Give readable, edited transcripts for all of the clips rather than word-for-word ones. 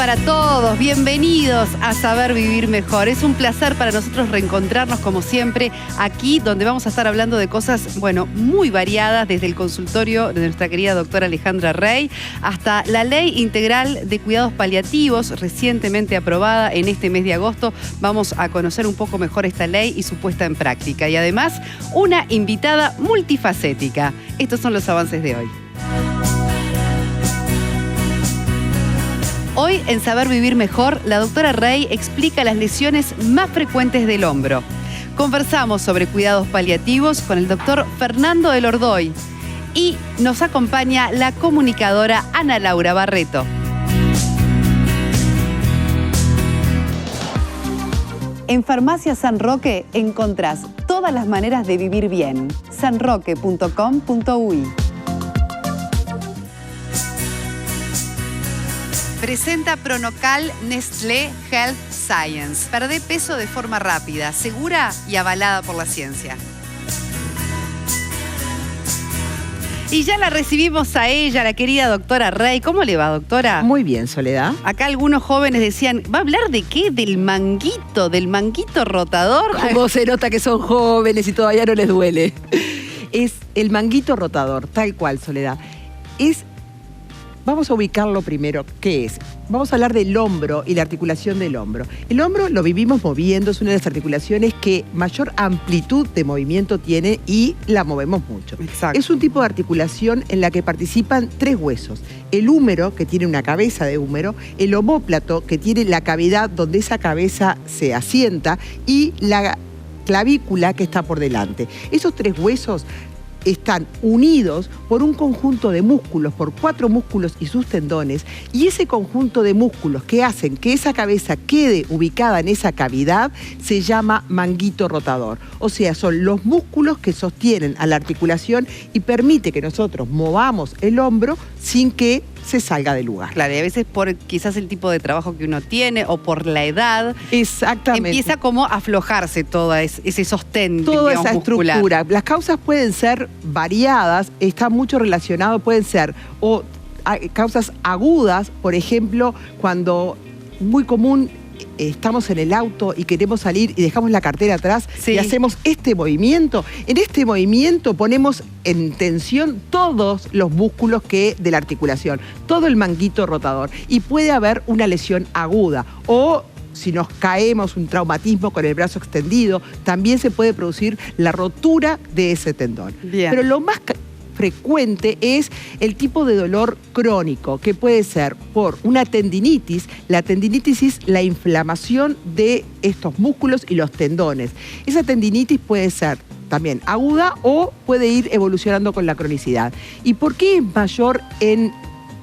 para todos, bienvenidos a Saber Vivir Mejor. Es un placer para nosotros reencontrarnos como siempre aquí donde vamos a estar hablando de cosas, bueno, muy variadas, desde el consultorio de nuestra querida doctora Alejandra Rey hasta la Ley Integral de Cuidados Paliativos recientemente aprobada en este mes de agosto. Vamos a conocer un poco mejor esta ley y su puesta en práctica y además una invitada multifacética. Estos son los avances de hoy. Hoy, en Saber Vivir Mejor, la doctora Rey explica las lesiones más frecuentes del hombro. Conversamos sobre cuidados paliativos con el doctor Fernando Elordoy y nos acompaña la comunicadora Ana Laura Barreto. En Farmacia San Roque encontrás todas las maneras de vivir bien. sanroque.com.uy. Presenta Pronocal Nestlé Health Science. Perdé peso de forma rápida, segura y avalada por la ciencia. Y ya la recibimos a ella, la querida doctora Rey. ¿Cómo le va, doctora? Muy bien, Soledad. Acá algunos jóvenes decían, ¿va a hablar de qué? ¿Del manguito rotador? ¿Cómo se nota que son jóvenes y todavía no les duele? Es el manguito rotador, tal cual, Soledad. Vamos a ubicarlo primero. ¿Qué es? Vamos a hablar del hombro y la articulación del hombro. El hombro lo vivimos moviendo, es una de las articulaciones que mayor amplitud de movimiento tiene y la movemos mucho. Exacto. Es un tipo de articulación en la que participan tres huesos. El húmero, que tiene una cabeza de húmero, el omóplato, que tiene la cavidad donde esa cabeza se asienta, y la clavícula, que está por delante. Esos tres huesos están unidos por un conjunto de músculos, por 4 músculos y sus tendones, y ese conjunto de músculos que hacen que esa cabeza quede ubicada en esa cavidad se llama manguito rotador. O sea, son los músculos que sostienen a la articulación y permite que nosotros movamos el hombro sin que se salga del lugar. Claro, y a veces por quizás el tipo de trabajo que uno tiene o por la edad, exactamente, empieza como a aflojarse todo ese sostén, toda digamos, esa muscular. estructura. Las causas pueden ser variadas, está mucho relacionado, pueden ser o causas agudas, por ejemplo, cuando muy común estamos en el auto y queremos salir y dejamos la cartera atrás, sí, y hacemos este movimiento. En este movimiento ponemos en tensión todos los músculos de la articulación, todo el manguito rotador, y puede haber una lesión aguda o si nos caemos, un traumatismo con el brazo extendido, también se puede producir la rotura de ese tendón. Bien. Pero lo más frecuente es el tipo de dolor crónico, que puede ser por una tendinitis. La tendinitis es la inflamación de estos músculos y los tendones. Esa tendinitis puede ser también aguda o puede ir evolucionando con la cronicidad. ¿Y por qué es mayor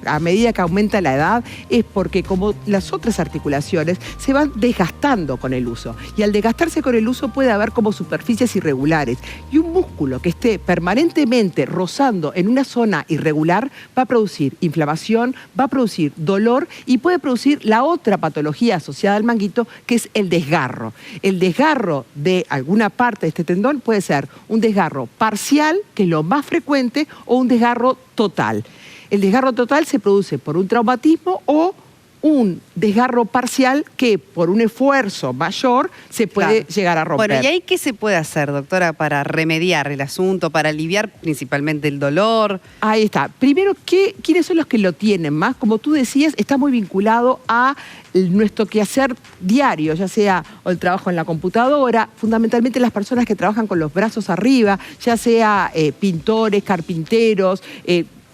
a medida que aumenta la edad? Es porque como las otras articulaciones se van desgastando con el uso, y al desgastarse con el uso puede haber como superficies irregulares, y un músculo que esté permanentemente rozando en una zona irregular va a producir inflamación, va a producir dolor y puede producir la otra patología asociada al manguito, que es el desgarro. El desgarro de alguna parte de este tendón puede ser un desgarro parcial, que es lo más frecuente, o un desgarro total. El desgarro total se produce por un traumatismo o un desgarro parcial que por un esfuerzo mayor se puede llegar a romper. Bueno, ¿y ahí qué se puede hacer, doctora, para remediar el asunto, para aliviar principalmente el dolor? Ahí está. Primero, ¿quiénes son los que lo tienen más? Como tú decías, está muy vinculado a nuestro quehacer diario, ya sea el trabajo en la computadora, fundamentalmente las personas que trabajan con los brazos arriba, ya sea pintores, carpinteros,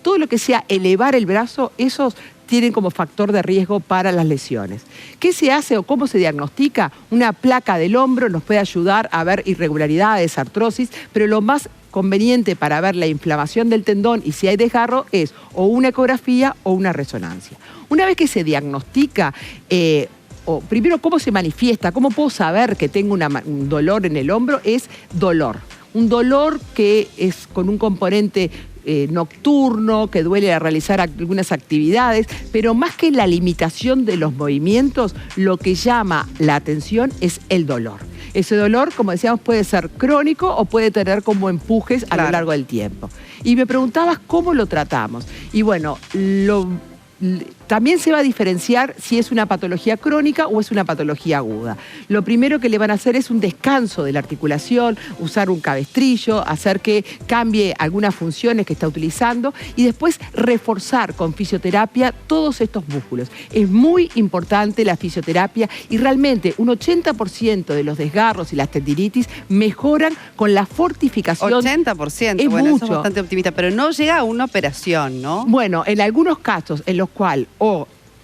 todo lo que sea elevar el brazo, esos tienen como factor de riesgo para las lesiones. ¿Qué se hace o cómo se diagnostica? Una placa del hombro nos puede ayudar a ver irregularidades, artrosis, pero lo más conveniente para ver la inflamación del tendón y si hay desgarro es o una ecografía o una resonancia. Una vez que se diagnostica, primero, ¿cómo se manifiesta? ¿Cómo puedo saber que tengo un dolor en el hombro? Es dolor. Un dolor que es con un componente nocturno, que duele a realizar algunas actividades, pero más que la limitación de los movimientos, lo que llama la atención es el dolor. Ese dolor, como decíamos, puede ser crónico o puede tener como empujes a lo largo del tiempo. Y me preguntabas cómo lo tratamos. Y bueno, lo también se va a diferenciar si es una patología crónica o es una patología aguda. Lo primero que le van a hacer es un descanso de la articulación, usar un cabestrillo, hacer que cambie algunas funciones que está utilizando y después reforzar con fisioterapia todos estos músculos. Es muy importante la fisioterapia y realmente un 80% de los desgarros y las tendinitis mejoran con la fortificación. 80%, es bueno, mucho. eso es bastante optimista, pero no llega a una operación, ¿no? Bueno, en algunos casos en los cuales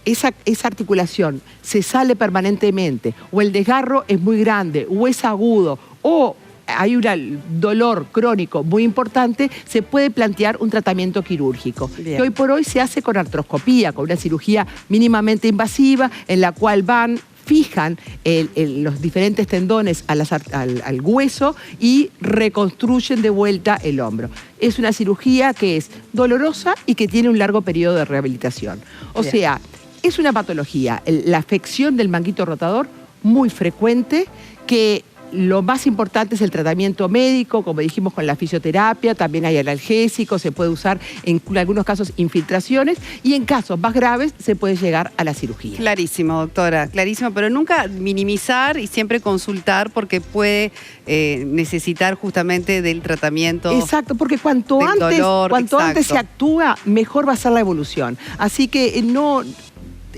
esa articulación se sale permanentemente, o el desgarro es muy grande, o es agudo, o hay un dolor crónico muy importante, se puede plantear un tratamiento quirúrgico. Bien. Que hoy por hoy se hace con artroscopía, con una cirugía mínimamente invasiva, en la cual fijan los diferentes tendones al hueso y reconstruyen de vuelta el hombro. Es una cirugía que es dolorosa y que tiene un largo periodo de rehabilitación. O sea, es una patología, la afección del manguito rotador, muy frecuente, que lo más importante es el tratamiento médico, como dijimos con la fisioterapia, también hay analgésicos, se puede usar en algunos casos infiltraciones y en casos más graves se puede llegar a la cirugía. Clarísimo, doctora, clarísimo, pero nunca minimizar y siempre consultar porque puede necesitar justamente del tratamiento. Exacto, porque cuanto antes se actúa, mejor va a ser la evolución. Así que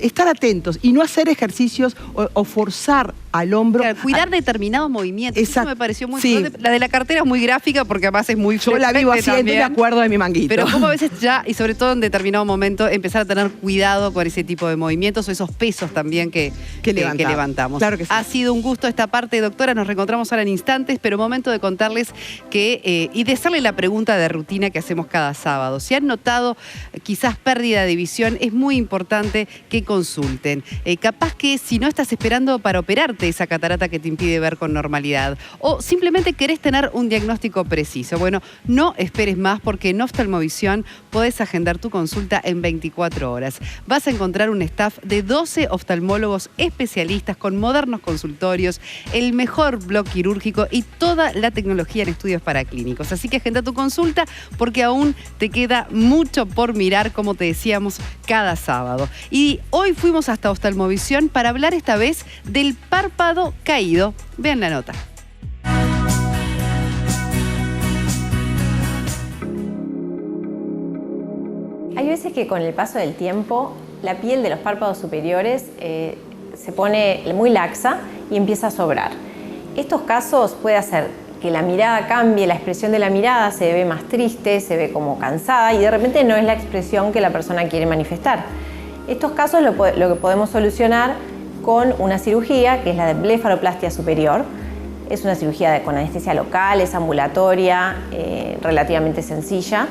estar atentos y no hacer ejercicios o forzar al hombro. Claro, cuidar determinados movimientos. Exacto. Eso me pareció muy Sí. importante. La de la cartera es muy gráfica porque además es muy Yo la vivo haciendo y me acuerdo de mi manguito. Pero como a veces ya, y sobre todo en determinado momento, empezar a tener cuidado con ese tipo de movimientos o esos pesos también que levantamos. Claro que sí. Ha sido un gusto esta parte, doctora. Nos reencontramos ahora en instantes, pero momento de contarles que, y de hacerle la pregunta de rutina que hacemos cada sábado. Si han notado quizás pérdida de visión, es muy importante que consulten. Capaz que si no estás esperando para operarte esa catarata que te impide ver con normalidad o simplemente querés tener un diagnóstico preciso. Bueno, no esperes más porque en Oftalmovisión podés agendar tu consulta en 24 horas. Vas a encontrar un staff de 12 oftalmólogos especialistas con modernos consultorios, el mejor blog quirúrgico y toda la tecnología en estudios paraclínicos. Así que agenda tu consulta porque aún te queda mucho por mirar, como te decíamos, cada sábado. Y hoy fuimos hasta Oftalmovisión para hablar esta vez del párpado caído. Vean la nota. Hay veces que con el paso del tiempo la piel de los párpados superiores se pone muy laxa y empieza a sobrar. Estos casos puede hacer que la mirada cambie, la expresión de la mirada se ve más triste, se ve como cansada y de repente no es la expresión que la persona quiere manifestar. Estos casos lo que podemos solucionar con una cirugía que es la de blefaroplastia superior. Es una cirugía con anestesia local, es ambulatoria, relativamente sencilla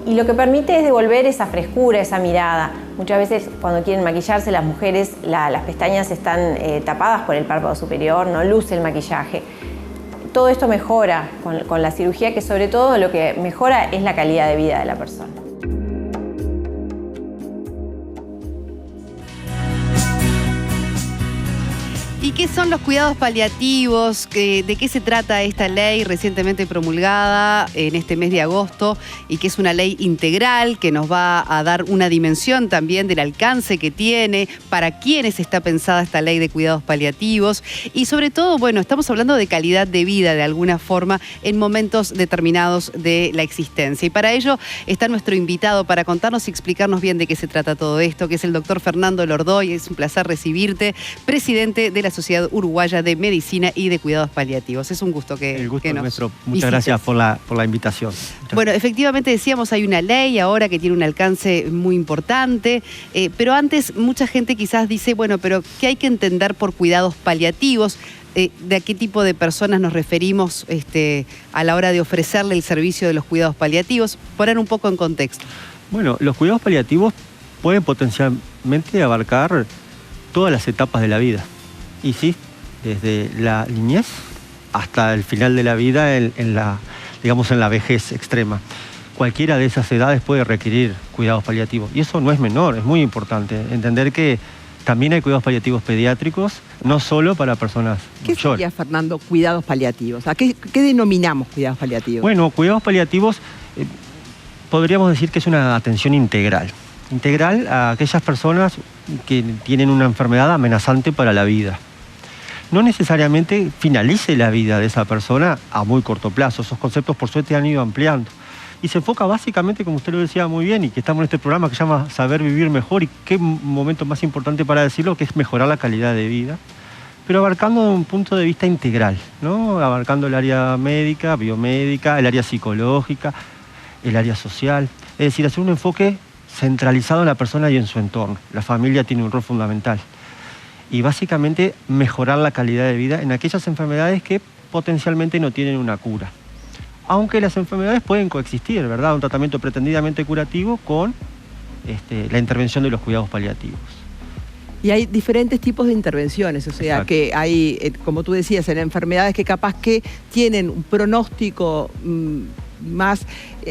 y lo que permite es devolver esa frescura, esa mirada. Muchas veces cuando quieren maquillarse las mujeres las pestañas están tapadas por el párpado superior, no luce el maquillaje. Todo esto mejora con la cirugía, que sobre todo lo que mejora es la calidad de vida de la persona. ¿Y qué son los cuidados paliativos? ¿De qué se trata esta ley recientemente promulgada en este mes de agosto y que es una ley integral que nos va a dar una dimensión también del alcance que tiene, para quiénes está pensada esta ley de cuidados paliativos y sobre todo, bueno, estamos hablando de calidad de vida de alguna forma en momentos determinados de la existencia. Y para ello está nuestro invitado para contarnos y explicarnos bien de qué se trata todo esto, que es el doctor Fernando Lordoy. Es un placer recibirte, presidente de la Sociedad Uruguaya de Medicina y de Cuidados Paliativos. Es un gusto que El gusto que es nos nuestro. Muchas visites. gracias por la invitación. Bueno, efectivamente decíamos, hay una ley ahora que tiene un alcance muy importante, pero antes mucha gente quizás dice, bueno, pero ¿qué hay que entender por cuidados paliativos? ¿De a qué tipo de personas nos referimos a la hora de ofrecerle el servicio de los cuidados paliativos? Poner un poco en contexto. Bueno, los cuidados paliativos pueden potencialmente abarcar todas las etapas de la vida. Y sí, desde la niñez hasta el final de la vida en la vejez extrema. Cualquiera de esas edades puede requerir cuidados paliativos. Y eso no es menor, es muy importante. Entender que también hay cuidados paliativos pediátricos, no solo para personas ¿Qué mayores. sería, Fernando, cuidados paliativos? ¿A qué denominamos cuidados paliativos? Bueno, cuidados paliativos podríamos decir que es una atención integral. Integral a aquellas personas que tienen una enfermedad amenazante para la vida. No necesariamente finalice la vida de esa persona a muy corto plazo. Esos conceptos, por suerte, han ido ampliando. Y se enfoca básicamente, como usted lo decía muy bien, y que estamos en este programa que se llama Saber Vivir Mejor, y qué momento más importante para decirlo, que es mejorar la calidad de vida, pero abarcando desde un punto de vista integral, ¿no? Abarcando el área médica, biomédica, el área psicológica, el área social. Es decir, hacer un enfoque centralizado en la persona y en su entorno. La familia tiene un rol fundamental. Y básicamente mejorar la calidad de vida en aquellas enfermedades que potencialmente no tienen una cura. Aunque las enfermedades pueden coexistir, ¿verdad? Un tratamiento pretendidamente curativo con la intervención de los cuidados paliativos. Y hay diferentes tipos de intervenciones, o sea, exacto, que hay, como tú decías, en enfermedades que capaz que tienen un pronóstico más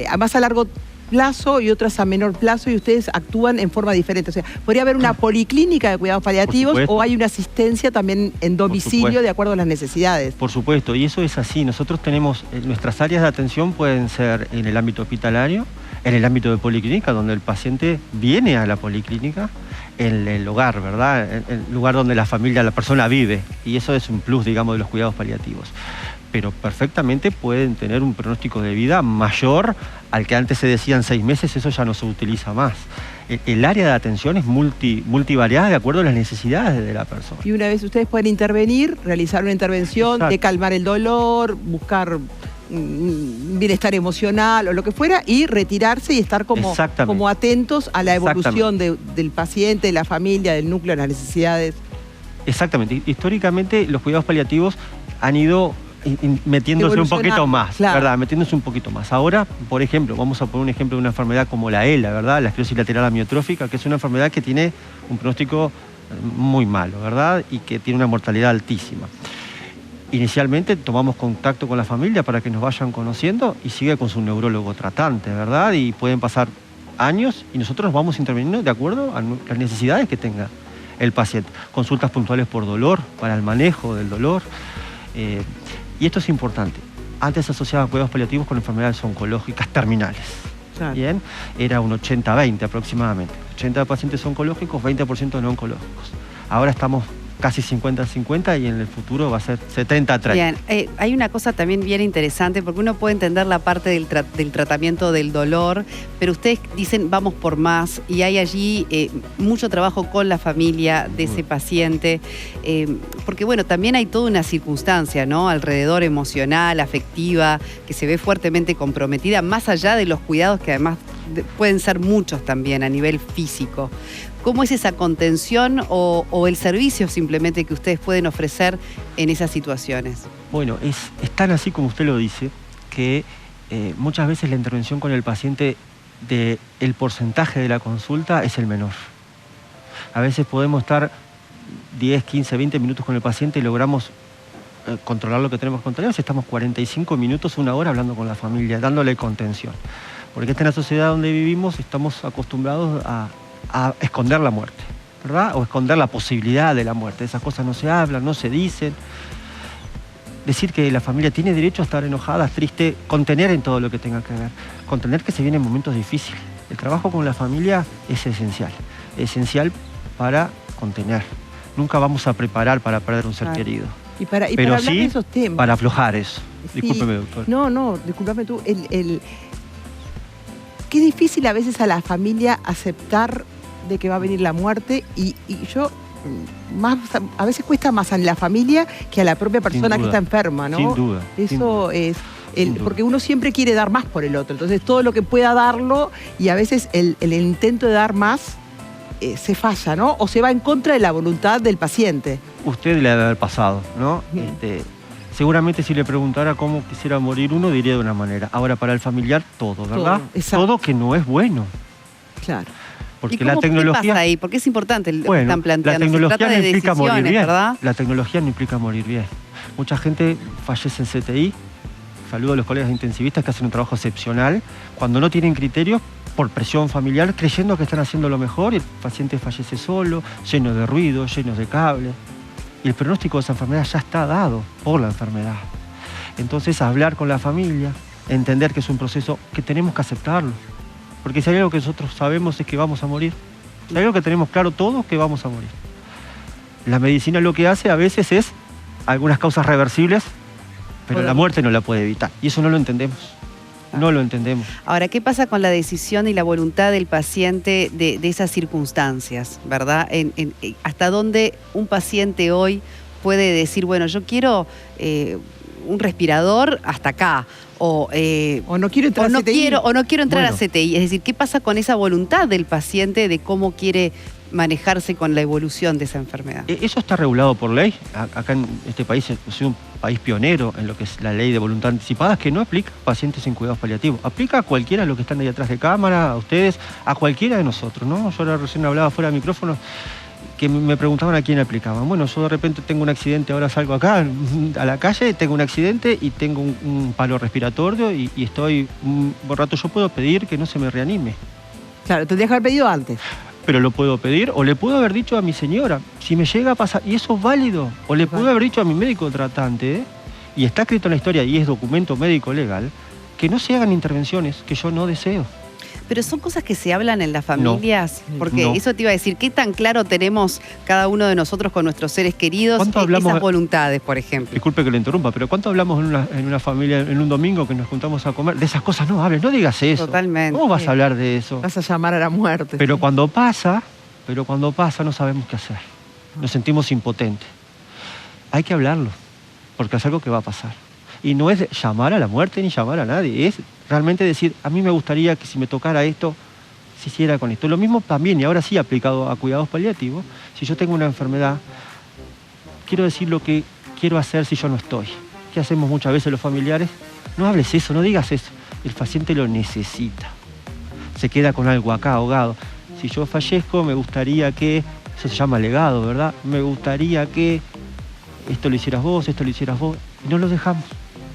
a largo plazo y otras a menor plazo, y ustedes actúan en forma diferente. O sea, ¿podría haber una policlínica de cuidados paliativos o hay una asistencia también en domicilio de acuerdo a las necesidades? Por supuesto, y eso es así. Nosotros tenemos, nuestras áreas de atención pueden ser en el ámbito hospitalario, en el ámbito de policlínica, donde el paciente viene a la policlínica, en el hogar, ¿verdad? En el lugar donde la familia, la persona vive. Y eso es un plus, digamos, de los cuidados paliativos. Pero perfectamente pueden tener un pronóstico de vida mayor al que antes se decían 6 meses, eso ya no se utiliza más. El área de atención es multivariada de acuerdo a las necesidades de la persona. Y una vez ustedes pueden intervenir, realizar una intervención, exacto, de calmar el dolor, buscar bienestar emocional o lo que fuera, y retirarse y estar como atentos a la evolución del paciente, de la familia, del núcleo, de las necesidades. Exactamente. Históricamente los cuidados paliativos han ido metiéndose un poquito más, claro, ¿verdad? Metiéndose un poquito más. Ahora, por ejemplo, vamos a poner un ejemplo de una enfermedad como la ELA, ¿verdad? La esclerosis lateral amiotrófica, que es una enfermedad que tiene un pronóstico muy malo, ¿verdad? Y que tiene una mortalidad altísima. Inicialmente tomamos contacto con la familia para que nos vayan conociendo y sigue con su neurólogo tratante, ¿verdad? Y pueden pasar años y nosotros vamos interviniendo de acuerdo a las necesidades que tenga el paciente. Consultas puntuales por dolor, para el manejo del dolor. Y esto es importante. Antes se asociaban cuidados paliativos con enfermedades oncológicas terminales. Claro. Bien, era un 80-20 aproximadamente. 80 pacientes oncológicos, 20% no oncológicos. Ahora estamos casi 50-50 y en el futuro va a ser 70-30. Bien, hay una cosa también bien interesante, porque uno puede entender la parte del tratamiento del dolor, pero ustedes dicen vamos por más, y hay allí mucho trabajo con la familia de ese paciente, porque bueno, también hay toda una circunstancia, ¿no?, alrededor emocional, afectiva, que se ve fuertemente comprometida, más allá de los cuidados que además pueden ser muchos también a nivel físico. ¿Cómo es esa contención o el servicio simplemente que ustedes pueden ofrecer en esas situaciones? Bueno, es tan así como usted lo dice, que muchas veces la intervención con el paciente del porcentaje de la consulta es el menor. A veces podemos estar 10, 15, 20 minutos con el paciente y logramos controlar lo que tenemos que controlar. Si estamos 45 minutos, 1 hora hablando con la familia, dándole contención. Porque esta es la sociedad donde vivimos, estamos acostumbrados a esconder la muerte, ¿verdad? O esconder la posibilidad de la muerte. Esas cosas no se hablan, no se dicen. Decir que la familia tiene derecho a estar enojada, triste, contener en todo lo que tenga que ver. Contener que se vienen momentos difíciles. El trabajo con la familia es esencial para contener. Nunca vamos a preparar para perder un ser querido. Pero para hablar sí, de esos temas, para aflojar eso. Sí. Discúlpeme, doctor. No, discúlpame tú. Qué difícil a veces a la familia aceptar de que va a venir la muerte, y yo a veces cuesta más a la familia que a la propia persona que está enferma, ¿no? Sin duda. Eso es porque uno siempre quiere dar más por el otro, entonces todo lo que pueda darlo, y a veces el intento de dar más se falla, ¿no? O se va en contra de la voluntad del paciente. Usted le debe haber pasado, ¿no? Seguramente si le preguntara cómo quisiera morir uno, diría de una manera. Ahora, para el familiar, todo, ¿verdad? Todo que no es bueno. Claro. Porque la tecnología... ¿Qué pasa ahí? Porque es importante lo que están planteando. La tecnología no implica morir bien, ¿verdad? La tecnología no implica morir bien. Mucha gente fallece en CTI. Saludo a los colegas intensivistas que hacen un trabajo excepcional. Cuando no tienen criterios, por presión familiar, creyendo que están haciendo lo mejor, y el paciente fallece solo, lleno de ruido, lleno de cables. Y el pronóstico de esa enfermedad ya está dado por la enfermedad. Entonces, hablar con la familia, entender que es un proceso que tenemos que aceptarlo. Porque si hay algo que nosotros sabemos es que vamos a morir. Si hay algo que tenemos claro todos, que vamos a morir. La medicina lo que hace a veces es algunas causas reversibles, pero la muerte no la puede evitar. Y eso no lo entendemos. No lo entendemos. Ahora, ¿qué pasa con la decisión y la voluntad del paciente de esas circunstancias, verdad? ¿Hasta dónde un paciente hoy puede decir, bueno, yo quiero un respirador hasta acá? O no quiero entrar a CTI. O no quiero entrar a CTI. Es decir, ¿qué pasa con esa voluntad del paciente de cómo quiere manejarse con la evolución de esa enfermedad? Eso está regulado por ley. Acá en este país es un país pionero en lo que es la ley de voluntad anticipada, que no aplica a pacientes en cuidados paliativos. Aplica a cualquiera de los que están ahí atrás de cámara, a ustedes, a cualquiera de nosotros, ¿no? Yo ahora recién hablaba fuera de micrófono que me preguntaban a quién aplicaban. Bueno, yo de repente tengo un accidente, ahora salgo acá a la calle, tengo un accidente y tengo un palo respiratorio y estoy un rato. Yo puedo pedir que no se me reanime. Claro, tendrías que haber pedido antes. Pero lo puedo pedir, o le puedo haber dicho a mi señora, si me llega a pasar, y eso es válido, o le puedo haber dicho a mi médico tratante, y está escrito en la historia, y es documento médico legal, que no se hagan intervenciones que yo no deseo. Pero son cosas que se hablan en las familias, porque no. Eso te iba a decir, ¿qué tan claro tenemos cada uno de nosotros con nuestros seres queridos esas voluntades, por ejemplo? Disculpe que lo interrumpa, pero ¿cuánto hablamos en una familia en un domingo que nos juntamos a comer? De esas cosas no hables, no digas eso. Totalmente. ¿Cómo vas a hablar de eso? Vas a llamar a la muerte. Pero cuando pasa no sabemos qué hacer. Nos sentimos impotentes. Hay que hablarlo, porque es algo que va a pasar. Y no es llamar a la muerte ni llamar a nadie, es realmente decir, a mí me gustaría que si me tocara esto, se hiciera con esto. Lo mismo también, y ahora sí aplicado a cuidados paliativos, si yo tengo una enfermedad, quiero decir lo que quiero hacer si yo no estoy. ¿Qué hacemos muchas veces los familiares? No hables eso, no digas eso. El paciente lo necesita. Se queda con algo acá ahogado. Si yo fallezco, me gustaría que, eso se llama legado, ¿verdad? Me gustaría que esto lo hicieras vos, esto lo hicieras vos, y no lo dejamos.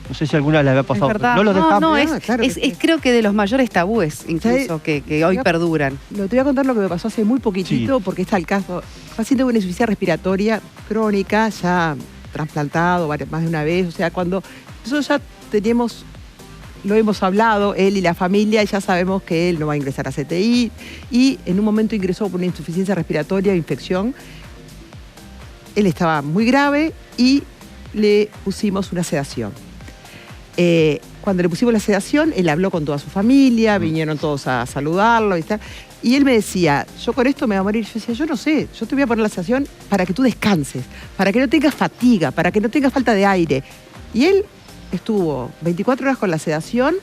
No sé si alguna le había pasado. Es verdad. No lo dejamos. Claro creo que de los mayores tabúes, incluso, que hoy perduran. Te voy a contar lo que me pasó hace muy poquitito, Sí. Porque está el caso. Paciente con insuficiencia respiratoria crónica, ya trasplantado más de una vez. O sea, cuando nosotros ya teníamos, lo hemos hablado, él y la familia, y ya sabemos que él no va a ingresar a CTI. Y en un momento ingresó por una insuficiencia respiratoria, infección. Él estaba muy grave y le pusimos una sedación. Cuando le pusimos la sedación, él habló con toda su familia, vinieron todos a saludarlo y tal. Y él me decía, yo con esto me voy a morir. Yo decía, yo no sé, yo te voy a poner la sedación para que tú descanses, para que no tengas fatiga, para que no tengas falta de aire. Y él estuvo 24 horas con la sedación.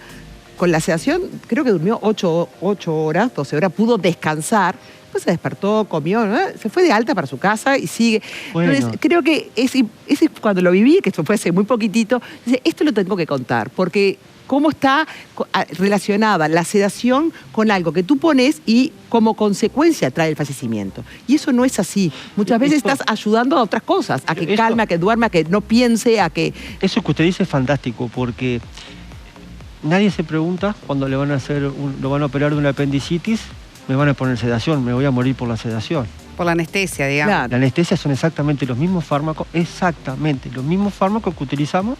Con la sedación creo que durmió 8 horas, 12 horas, pudo descansar. Después se despertó, comió, ¿no? Se fue de alta para su casa y sigue. Bueno. Entonces, creo que ese cuando lo viví, que esto fue hace muy poquitito, esto lo tengo que contar, porque cómo está relacionada la sedación con algo que tú pones y como consecuencia trae el fallecimiento. Y eso no es así. Muchas veces estás ayudando a otras cosas, a que calme, a que duerme, a que no piense, a que... Eso que usted dice es fantástico, porque nadie se pregunta cuando lo van a operar de una apendicitis, me van a poner sedación, me voy a morir por la sedación. Por la anestesia, digamos. Claro. La anestesia son exactamente los mismos fármacos que utilizamos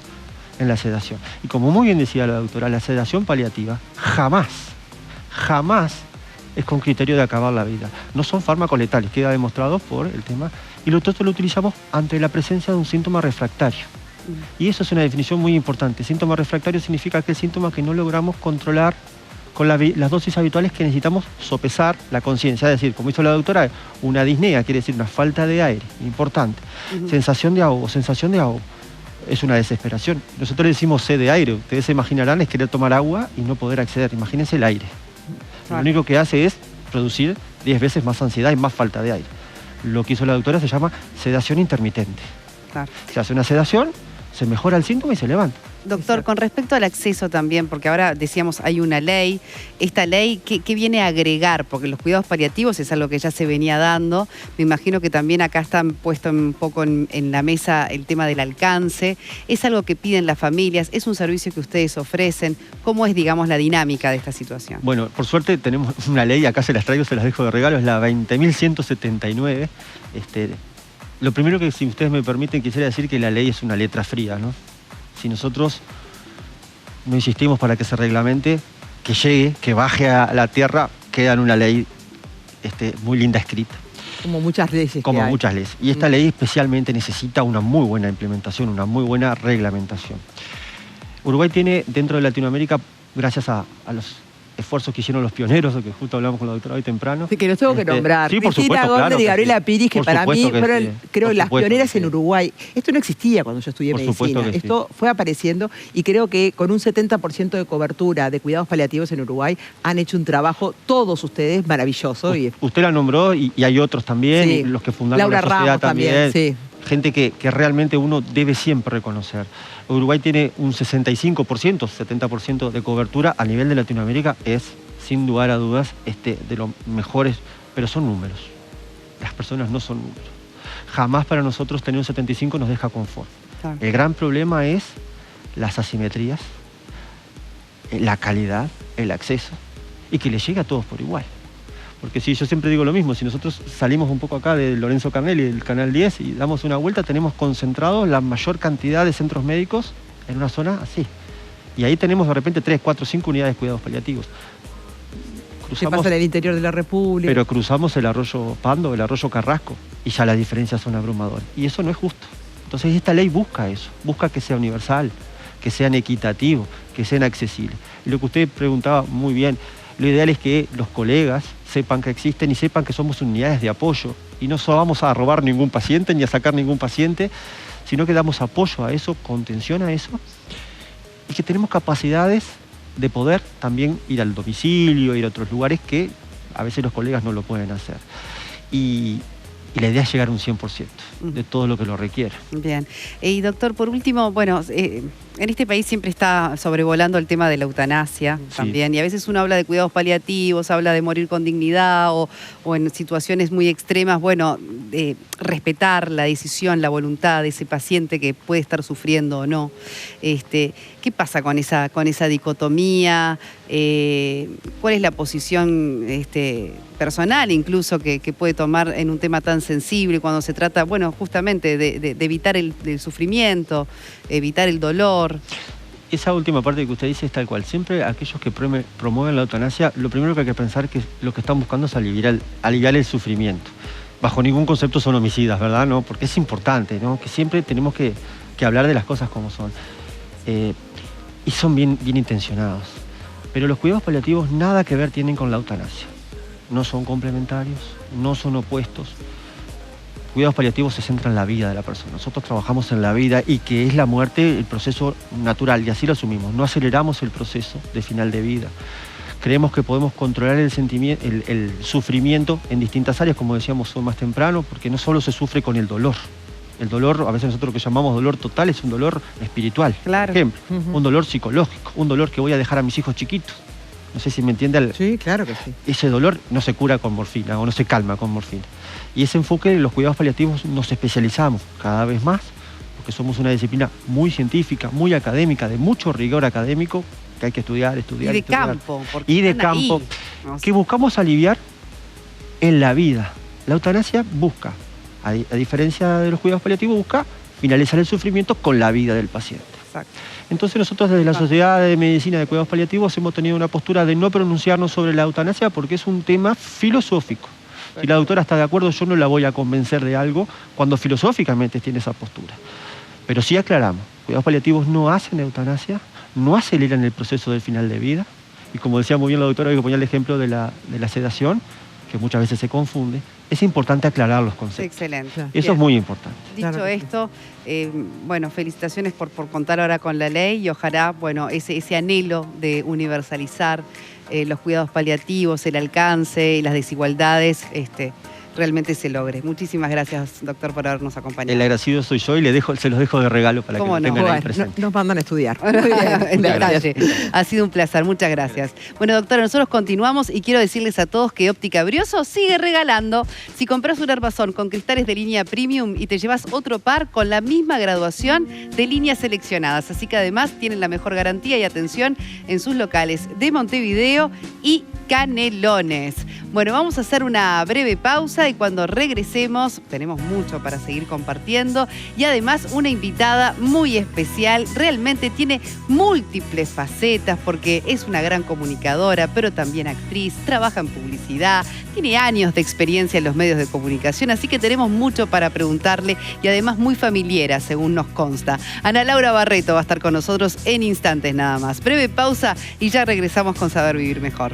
en la sedación. Y como muy bien decía la doctora, la sedación paliativa jamás es con criterio de acabar la vida. No son fármacos letales, queda demostrado por el tema. Y nosotros lo utilizamos ante la presencia de un síntoma refractario. Y eso es una definición muy importante. Síntoma refractario significa aquel síntoma que no logramos controlar con las dosis habituales que necesitamos sopesar la conciencia. Es decir, como hizo la doctora, una disnea quiere decir una falta de aire, importante. Sensación de ahogo. Es una desesperación. Nosotros le decimos sed de aire. Ustedes se imaginarán es querer tomar agua y no poder acceder. Imagínense el aire. Lo único que hace es producir 10 veces más ansiedad y más falta de aire. Lo que hizo la doctora se llama sedación intermitente. Claro. Se hace una sedación, se mejora el síntoma y se levanta. Doctor, con respecto al acceso también, porque ahora decíamos hay una ley, esta ley, ¿qué viene a agregar? Porque los cuidados paliativos es algo que ya se venía dando, me imagino que también acá están puesto un poco en la mesa el tema del alcance, es algo que piden las familias, es un servicio que ustedes ofrecen, ¿cómo es, digamos, la dinámica de esta situación? Bueno, por suerte tenemos una ley, acá se las traigo, se las dejo de regalo, es la 20.179. Lo primero que, si ustedes me permiten, quisiera decir que la ley es una letra fría, ¿no? Si nosotros no insistimos para que se reglamente, que llegue, que baje a la tierra, queda en una ley muy linda escrita. Como muchas leyes. Como muchas leyes. Y esta ley especialmente necesita una muy buena implementación, una muy buena reglamentación. Uruguay tiene dentro de Latinoamérica, gracias a los esfuerzos que hicieron los pioneros, que justo hablamos con la doctora hoy temprano. Sí, que los tengo que nombrar. Sí, por Cristina supuesto, Gómez claro y Gabriela Piris, que para mí fueron, sí. creo, las pioneras en sí. Uruguay. Esto no existía cuando yo estudié medicina. Esto fue apareciendo y creo que con un 70% de cobertura de cuidados paliativos en Uruguay han hecho un trabajo, todos ustedes, maravilloso. Usted la nombró y hay otros también, Sí. y los que fundaron Laura la sociedad Ramos también, sí. Gente que realmente uno debe siempre reconocer. Uruguay tiene un 65%, 70% de cobertura a nivel de Latinoamérica, es sin lugar a dudas de los mejores, pero son números. Las personas no son números. Jamás para nosotros tener un 75 nos deja confort. Claro. El gran problema es las asimetrías, la calidad, el acceso, y que le llegue a todos por igual. Porque si yo siempre digo lo mismo, si nosotros salimos un poco acá de Lorenzo Carnelli, del Canal 10, y damos una vuelta, tenemos concentrados la mayor cantidad de centros médicos en una zona así. Y ahí tenemos de repente 3, 4, 5 unidades de cuidados paliativos. ¿Qué pasa en el interior de la República? Pero cruzamos el arroyo Pando, el arroyo Carrasco, y ya las diferencias son abrumadoras. Y eso no es justo. Entonces esta ley busca eso, busca que sea universal, que sean equitativos, que sean accesibles. Y lo que usted preguntaba muy bien, lo ideal es que los colegas sepan que existen y sepan que somos unidades de apoyo. Y no vamos a robar ningún paciente ni a sacar ningún paciente, sino que damos apoyo a eso, contención a eso, y que tenemos capacidades de poder también ir al domicilio, ir a otros lugares que a veces los colegas no lo pueden hacer. Y la idea es llegar a un 100% de todo lo que lo requiera. Bien. Y doctor, por último, bueno, en este país siempre está sobrevolando el tema de la eutanasia también, y a veces uno habla de cuidados paliativos, habla de morir con dignidad o en situaciones muy extremas, bueno, de respetar la decisión, la voluntad de ese paciente que puede estar sufriendo o no. ¿Qué pasa con esa dicotomía? ¿Cuál es la posición personal incluso que puede tomar en un tema tan sensible cuando se trata, bueno, justamente de evitar el sufrimiento, evitar el dolor? Esa última parte que usted dice es tal cual. Siempre aquellos que promueven la eutanasia, lo primero que hay que pensar es que lo que están buscando es aliviar el sufrimiento. Bajo ningún concepto son homicidas, ¿verdad? ¿No? Porque es importante, ¿no? Que siempre tenemos que hablar de las cosas como son. Y son bien intencionados. Pero los cuidados paliativos nada que ver tienen con la eutanasia. No son complementarios, no son opuestos. Cuidados paliativos se centran en la vida de la persona. Nosotros trabajamos en la vida y que es la muerte el proceso natural, y así lo asumimos. No aceleramos el proceso de final de vida. Creemos que podemos controlar el sufrimiento en distintas áreas, como decíamos hoy más temprano, porque no solo se sufre con el dolor. El dolor, a veces nosotros lo que llamamos dolor total, es un dolor espiritual. Claro. Por ejemplo, un dolor psicológico, un dolor que voy a dejar a mis hijos chiquitos. No sé si me entiende. Sí, claro que sí. Ese dolor no se cura con morfina o no se calma con morfina. Y ese enfoque en los cuidados paliativos nos especializamos cada vez más, porque somos una disciplina muy científica, muy académica, de mucho rigor académico, que hay que estudiar. Y de campo. Y de campo, que buscamos aliviar en la vida. La eutanasia busca, a diferencia de los cuidados paliativos, busca finalizar el sufrimiento con la vida del paciente. Exacto. Entonces nosotros desde la Sociedad de Medicina de Cuidados Paliativos hemos tenido una postura de no pronunciarnos sobre la eutanasia porque es un tema filosófico. Si la doctora está de acuerdo, yo no la voy a convencer de algo cuando filosóficamente tiene esa postura. Pero sí aclaramos, cuidados paliativos no hacen eutanasia, no aceleran el proceso del final de vida. Y como decía muy bien la doctora, que ponía el ejemplo de la sedación, que muchas veces se confunde, es importante aclarar los conceptos. Excelente. Eso Bien. es muy importante. Dicho Claro que sí. esto, bueno, felicitaciones por contar ahora con la ley y ojalá, bueno, ese anhelo de universalizar los cuidados paliativos, el alcance y las desigualdades, realmente se logre. Muchísimas gracias, doctor, por habernos acompañado. El agradecido soy yo y se los dejo de regalo para que lo tengan ahí presente. Nos mandan a estudiar. Muy bien. En detalle. Ha sido un placer, muchas gracias. Bueno, doctora, nosotros continuamos y quiero decirles a todos que Óptica Brioso sigue regalando. Si compras un armazón con cristales de línea premium y te llevas otro par con la misma graduación de líneas seleccionadas. Así que además tienen la mejor garantía y atención en sus locales de Montevideo y canelones. Bueno, vamos a hacer una breve pausa y cuando regresemos tenemos mucho para seguir compartiendo y además una invitada muy especial. Realmente tiene múltiples facetas porque es una gran comunicadora, pero también actriz, trabaja en publicidad, tiene años de experiencia en los medios de comunicación, así que tenemos mucho para preguntarle y además muy familiera, según nos consta. Ana Laura Barreto va a estar con nosotros en instantes nada más. Breve pausa y ya regresamos con Saber Vivir Mejor.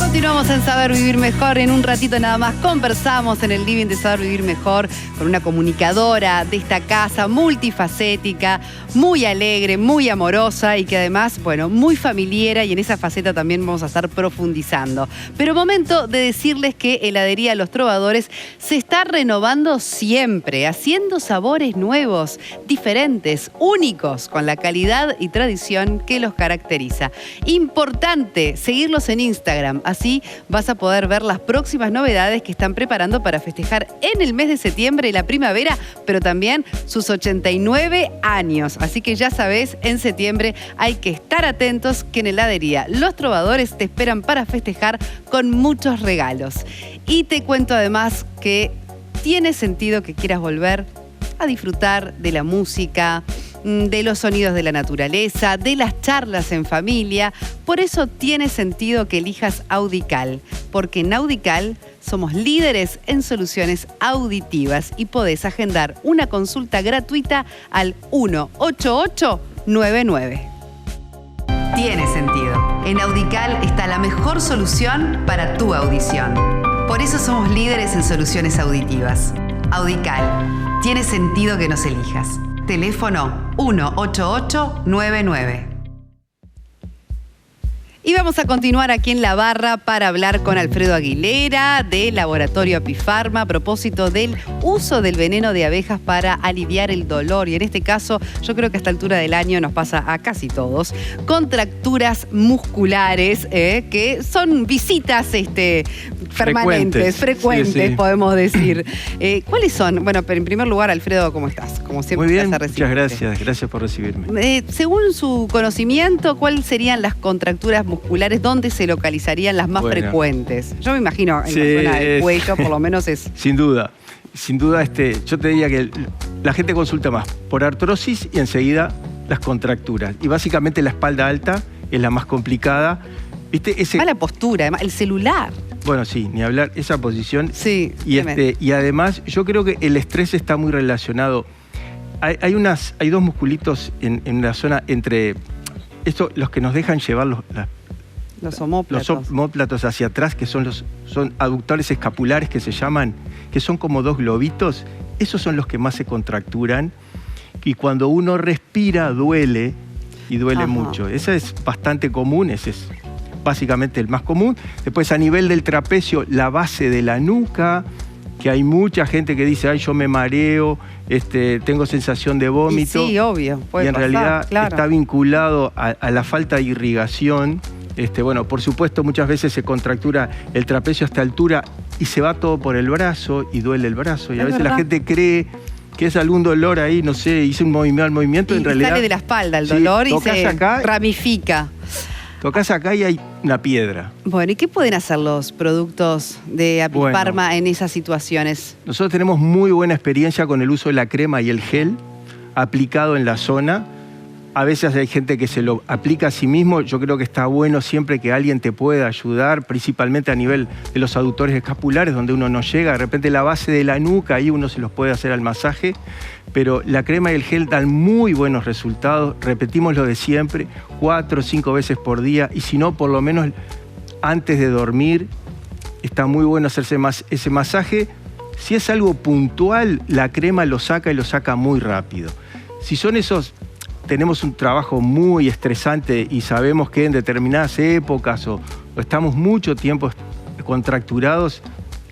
Continuamos en Saber Vivir Mejor. En un ratito nada más conversamos en el living de Saber Vivir Mejor con una comunicadora de esta casa multifacética, muy alegre, muy amorosa y que además, bueno, muy familiera, y en esa faceta también vamos a estar profundizando. Pero momento de decirles que Heladería Los Trovadores se está renovando siempre, haciendo sabores nuevos, diferentes, únicos, con la calidad y tradición que los caracteriza. Importante seguirlos en Instagram, así vas a poder ver las próximas novedades que están preparando para festejar en el mes de septiembre la primavera, pero también sus 89 años. Así que ya sabés, en septiembre hay que estar atentos que en Heladería Los Trovadores te esperan para festejar con muchos regalos. Y te cuento además que tiene sentido que quieras volver a disfrutar de la música, de los sonidos de la naturaleza, de las charlas en familia. Por eso tiene sentido que elijas Audical, porque en Audical somos líderes en soluciones auditivas y podés agendar una consulta gratuita al 18899. Tiene sentido. En Audical está la mejor solución para tu audición. Por eso somos líderes en soluciones auditivas. Audical. Tiene sentido que nos elijas. Teléfono 18899. Y vamos a continuar aquí en La Barra para hablar con Alfredo Aguilera de Laboratorio Apifarma a propósito del uso del veneno de abejas para aliviar el dolor. Y en este caso, yo creo que a esta altura del año nos pasa a casi todos, contracturas musculares, que son visitas permanentes, frecuentes, sí. Podemos decir. ¿Cuáles son? Bueno, pero en primer lugar, Alfredo, ¿cómo estás? Como siempre. Muy bien, muchas gracias por recibirme. Según su conocimiento, ¿cuáles serían las contracturas musculares? ¿Dónde se localizarían las más frecuentes? Yo me imagino en la zona del cuello, por lo menos es... Sin duda, yo te diría que la gente consulta más por artrosis y enseguida las contracturas. Y básicamente la espalda alta es la más complicada. ¿Viste? Mala postura, el celular. Bueno, sí, ni hablar, esa posición. Sí. Y además, yo creo que el estrés está muy relacionado. Hay dos musculitos en la zona entre... los que nos dejan llevar los omóplatos. Los omóplatos hacia atrás, que son aductores escapulares que se llaman, que son como dos globitos. Esos son los que más se contracturan. Y cuando uno respira, duele, y duele mucho. Ese es bastante común, ese es básicamente el más común. Después, a nivel del trapecio, la base de la nuca, que hay mucha gente que dice, ay, yo me mareo, tengo sensación de vómito. Y sí, obvio, puede pasar, realidad está vinculado a la falta de irrigación. Bueno, por supuesto, muchas veces se contractura el trapecio a esta altura y se va todo por el brazo y duele el brazo. Y a veces la gente cree que es algún dolor ahí, no sé, hice un movimiento, y en realidad... sale de la espalda el dolor y se ramifica. Tocás acá y hay una piedra. Bueno, ¿y qué pueden hacer los productos de Apifarma en esas situaciones? Nosotros tenemos muy buena experiencia con el uso de la crema y el gel aplicado en la zona. A veces hay gente que se lo aplica a sí mismo. Yo creo que está bueno siempre que alguien te pueda ayudar, principalmente a nivel de los aductores escapulares, donde uno no llega. De repente la base de la nuca, ahí uno se los puede hacer al masaje. Pero la crema y el gel dan muy buenos resultados. Repetimos lo de siempre, 4 o 5 veces por día. Y si no, por lo menos antes de dormir, está muy bueno hacerse ese masaje. Si es algo puntual, la crema lo saca y lo saca muy rápido. Si son tenemos un trabajo muy estresante y sabemos que en determinadas épocas o estamos mucho tiempo contracturados,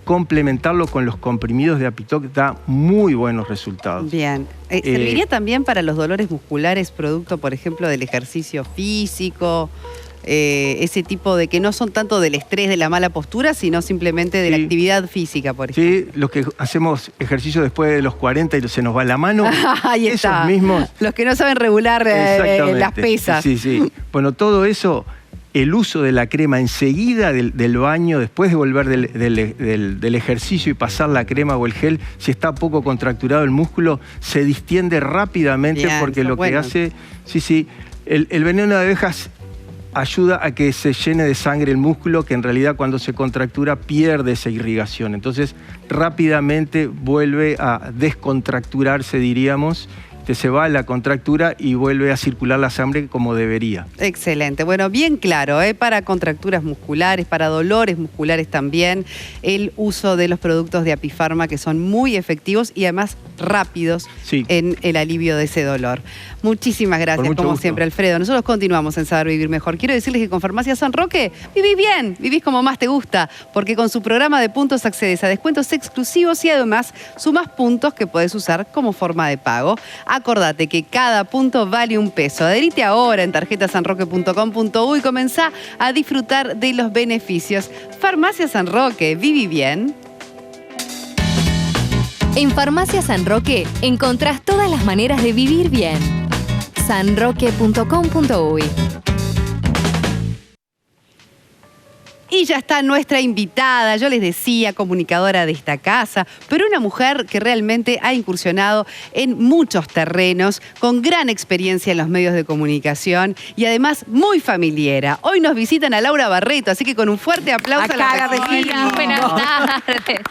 complementarlo con los comprimidos de Apitoc da muy buenos resultados. Bien. ¿Serviría también para los dolores musculares producto, por ejemplo, del ejercicio físico? Ese tipo de que no son tanto del estrés, de la mala postura, sino simplemente de la actividad física, por ejemplo. Sí, los que hacemos ejercicio después de los 40 y se nos va la mano, Ahí esos está. mismos. Los que no saben regular las pesas. Sí, sí. Bueno, todo eso, el uso de la crema enseguida del baño, después de volver del ejercicio y pasar la crema o el gel, si está poco contracturado el músculo, se distiende rápidamente. Bien, porque lo que hace... Sí, el veneno de abejas ayuda a que se llene de sangre el músculo, que en realidad cuando se contractura pierde esa irrigación. Entonces rápidamente vuelve a descontracturarse, diríamos. Se va la contractura y vuelve a circular la sangre como debería. Excelente. Bueno, bien claro, para contracturas musculares, para dolores musculares también, el uso de los productos de Apifarma, que son muy efectivos y además rápidos en el alivio de ese dolor. Muchísimas gracias, como siempre, Alfredo. Nosotros continuamos en Saber Vivir Mejor. Quiero decirles que con Farmacia San Roque vivís bien, vivís como más te gusta, porque con su programa de puntos accedes a descuentos exclusivos y además sumás puntos que podés usar como forma de pago. Acordate que cada punto vale $1. Adherite ahora en tarjetasanroque.com.uy y comenzá a disfrutar de los beneficios. Farmacia San Roque, viví bien. En Farmacia San Roque encontrás todas las maneras de vivir bien. sanroque.com.uy. Y ya está nuestra invitada, yo les decía, comunicadora de esta casa, pero una mujer que realmente ha incursionado en muchos terrenos, con gran experiencia en los medios de comunicación y además muy familiera. Hoy nos visitan a Laura Barreto, así que con un fuerte aplauso a la recibimos. Buenas tardes.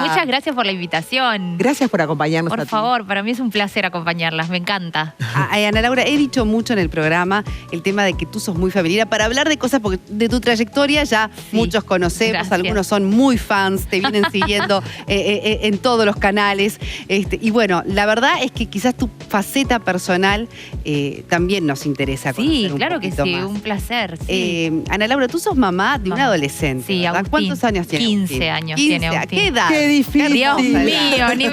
Muchas gracias por la invitación. Gracias por acompañarnos. Por favor, para mí es un placer acompañarlas, me encanta. Ana Laura, he dicho mucho en el programa el tema de que tú sos muy familiar, para hablar de cosas porque de tu trayectoria ya muchos conocemos, algunos son muy fans, te vienen siguiendo en todos los canales. Y bueno, la verdad es que quizás tu faceta personal también nos interesa conocer un claro que sí, más. Un placer. Ana Laura, tú sos mamá de un adolescente. Sí, ¿verdad? ¿Cuántos años tiene? 15 años tiene Agustín. ¿A qué edad? Qué difícil. Dios mío, ni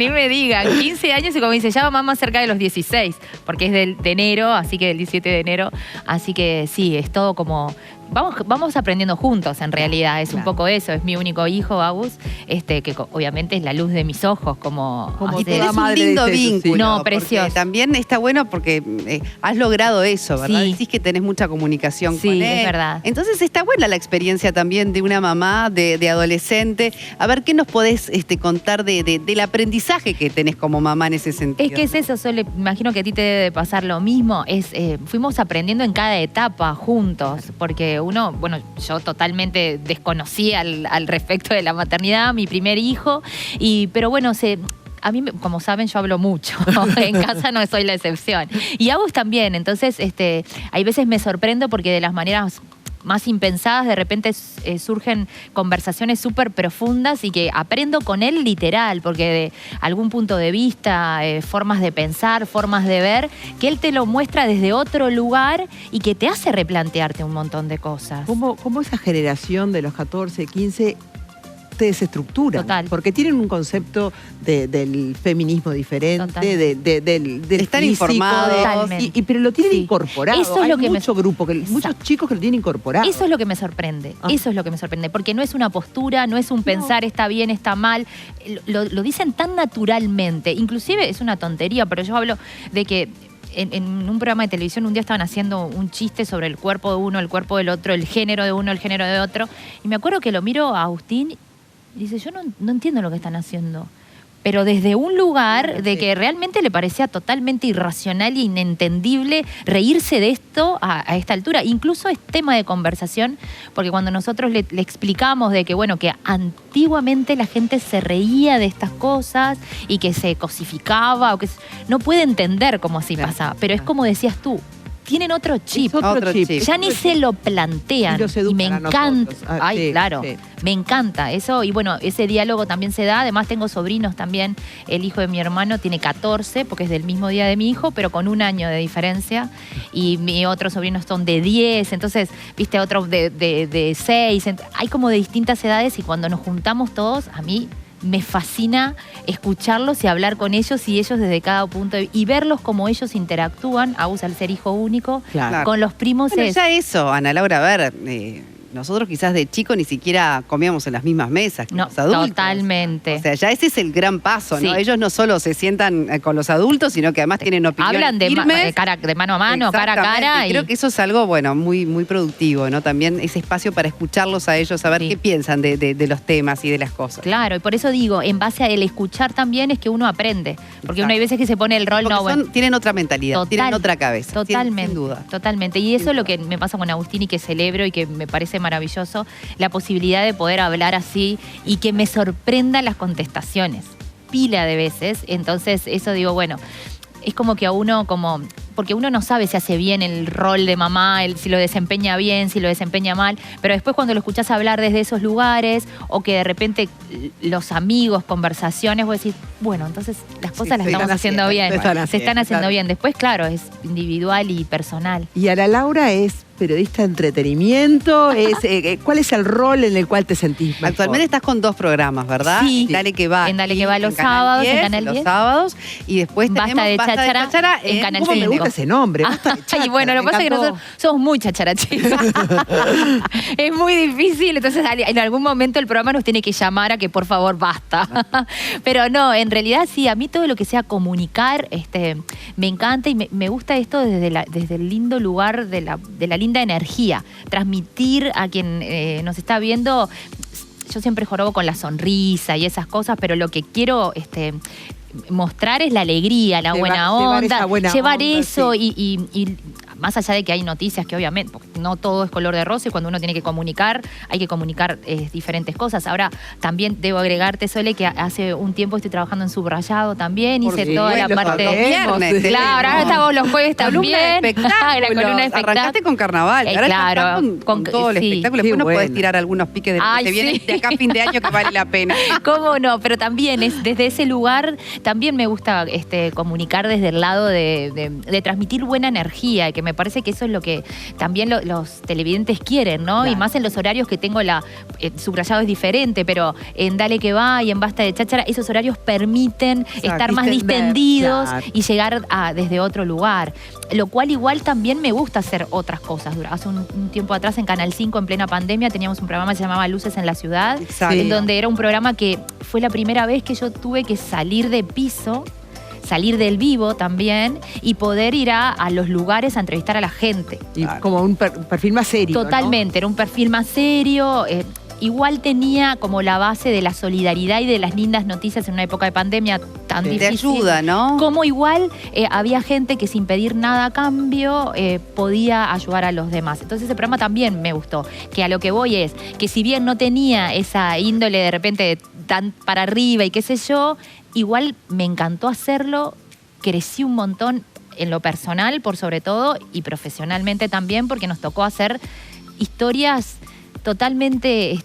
me digan. 15 años y como dice, ya va más cerca de los 16, porque es de enero, así que del 17 de enero. Así que sí, es todo como... Vamos aprendiendo juntos, en realidad. Es un poco eso. Es mi único hijo, Agus, que obviamente es la luz de mis ojos. Como toda madre, un lindo vínculo. No, precioso. También está bueno porque has logrado eso, ¿verdad? Decís que tenés mucha comunicación con él. Sí, es verdad. Entonces está buena la experiencia también de una mamá, de adolescente. A ver, ¿qué nos podés contar del aprendizaje que tenés como mamá en ese sentido? Es que es eso, Sole, imagino que a ti te debe pasar lo mismo. Fuimos aprendiendo en cada etapa juntos, porque yo totalmente desconocía al respecto de la maternidad, mi primer hijo, pero bueno, a mí, como saben, yo hablo mucho. En casa no soy la excepción. Y Agus también. Entonces, hay veces me sorprendo porque de las maneras más impensadas, de repente surgen conversaciones súper profundas y que aprendo con él literal, porque de algún punto de vista, formas de pensar, formas de ver, que él te lo muestra desde otro lugar y que te hace replantearte un montón de cosas. ¿Cómo esa generación de los 14, 15 te desestructura? Total. Porque tienen un concepto del feminismo diferente, del están físico, informados. Pero lo tienen incorporado. Eso es lo que muchos chicos que lo tienen incorporado. Eso es lo que me sorprende. Eso es lo que me sorprende. Porque no es una postura, no es un pensar está bien, está mal. Lo dicen tan naturalmente. Inclusive es una tontería, pero yo hablo de que en un programa de televisión un día estaban haciendo un chiste sobre el cuerpo de uno, el cuerpo del otro, el género de uno, el género de otro. Y me acuerdo que lo miro a Agustín y dice, yo no entiendo lo que están haciendo. Pero desde un lugar de que realmente le parecía totalmente irracional e inentendible reírse de esto a esta altura. Incluso es tema de conversación, porque cuando nosotros le explicamos de que, bueno, que antiguamente la gente se reía de estas cosas y que se cosificaba, no puede entender cómo así pasaba. Pero es como decías tú, tienen otro chip. Es otro chip. Ya ni se lo plantean. Y los Y educan me a encanta. nosotros. Ay, Sí, claro. sí. Me encanta eso. Y bueno, ese diálogo también se da. Además, tengo sobrinos también. El hijo de mi hermano tiene 14, porque es del mismo día de mi hijo, pero con 1 año de diferencia. Y mis otros sobrinos son de 10. Entonces, viste, otros de 6. Hay como de distintas edades. Y cuando nos juntamos todos, a mí me fascina escucharlos y hablar con ellos y ellos desde cada punto de vista. Y verlos como ellos interactúan, Agus al ser hijo único, Claro. con los primos Bueno, es... ya eso, Ana Laura, a ver, nosotros quizás de chico ni siquiera comíamos en las mismas mesas que No, los adultos. totalmente. O sea, ya ese es el gran paso, ¿no? Sí. Ellos no solo se sientan con los adultos, sino que además tienen opiniones Hablan de firmes. de mano a mano, cara a Exactamente. cara. Y creo que eso es algo, bueno, muy, muy productivo, ¿no? También ese espacio para escucharlos a ellos, saber Sí. qué piensan de los temas y de las cosas. Claro, y por eso digo, en base al escuchar también es que uno aprende. Porque Exacto. uno hay veces que se pone el rol, Porque no, bueno. tienen otra mentalidad, Total, tienen otra cabeza. Totalmente. Sin duda. Totalmente. Y eso es lo que me pasa con Agustín y que celebro y que me parece maravilloso, la posibilidad de poder hablar así y que me sorprendan las contestaciones. Pila de veces. Entonces, eso digo, bueno, es como que a uno, porque uno no sabe si hace bien el rol de mamá, si lo desempeña bien, si lo desempeña mal, pero después cuando lo escuchás hablar desde esos lugares o que de repente los amigos, conversaciones, vos decís, bueno, entonces las cosas las se estamos están haciendo haciendo, bien, se están se están haciendo, haciendo claro. bien. Después, claro, es individual y personal. Y Ana Laura es periodista de entretenimiento. ¿Cuál es el rol en el cual te sentís mejor? Actualmente estás con 2 programas, ¿verdad? Sí. Dale que va. En Dale aquí, que va los Canal sábados, 10, en Canal los 10. sábados. Y después Basta tenemos de Basta Cháchara en Canal ¿Cómo me 5? gusta ese nombre? Basta de Y bueno, lo que me pasa es que encantó. nosotros somos muy chacharacheros. Es muy difícil, entonces en algún momento el programa nos tiene que llamar a que por favor basta. Pero no, en realidad sí, a mí todo lo que sea comunicar me encanta y me gusta esto desde el lindo lugar de la linda energía. Transmitir a quien nos está viendo. Yo siempre jorobo con la sonrisa y esas cosas, pero lo que quiero mostrar es la alegría, la buena llevar onda, esa buena llevar onda, eso sí. y más allá de que hay noticias que obviamente, porque no todo es color de rosa y cuando uno tiene que comunicar, hay que comunicar diferentes cosas. Ahora, también debo agregarte, Sole, que hace un tiempo estoy trabajando en Subrayado también, Por hice toda la supuesto, parte los viernes, Claro, ahora estamos los jueves Columna de también. espectáculos. La columna de espectáculos. Arrancaste con carnaval. Ahora claro, estás con todo el sí. espectáculo. Qué Después nos podés bueno. tirar algunos piques de lo que Ay, te viene sí. de acá a fin de año que vale la pena. ¿Cómo no? Pero también es desde ese lugar, también me gusta comunicar desde el lado de transmitir buena energía, y que me parece que eso es lo que también los televidentes quieren, ¿no? Claro. Y más en los horarios que tengo, Subrayado es diferente, pero en Dale que va y en Basta de Cháchara, esos horarios permiten estar más distender, distendidos claro. y llegar desde otro lugar. Lo cual igual también me gusta hacer otras cosas. Hace un tiempo atrás en Canal 5, en plena pandemia, teníamos un programa que se llamaba Luces en la Ciudad, Exacto. en donde era un programa que fue la primera vez que yo tuve que salir de piso, salir del vivo también y poder ir a los lugares a entrevistar a la gente. Y como un perfil más serio, Totalmente, era un perfil más serio. Igual tenía como la base de la solidaridad y de las lindas noticias en una época de pandemia tan Te difícil. ayuda, ¿no? Como igual había gente que sin pedir nada a cambio podía ayudar a los demás. Entonces ese programa también me gustó. Que a lo que voy es que si bien no tenía esa índole de repente tan para arriba y qué sé yo, igual me encantó hacerlo, crecí un montón en lo personal por sobre todo y profesionalmente también porque nos tocó hacer historias totalmente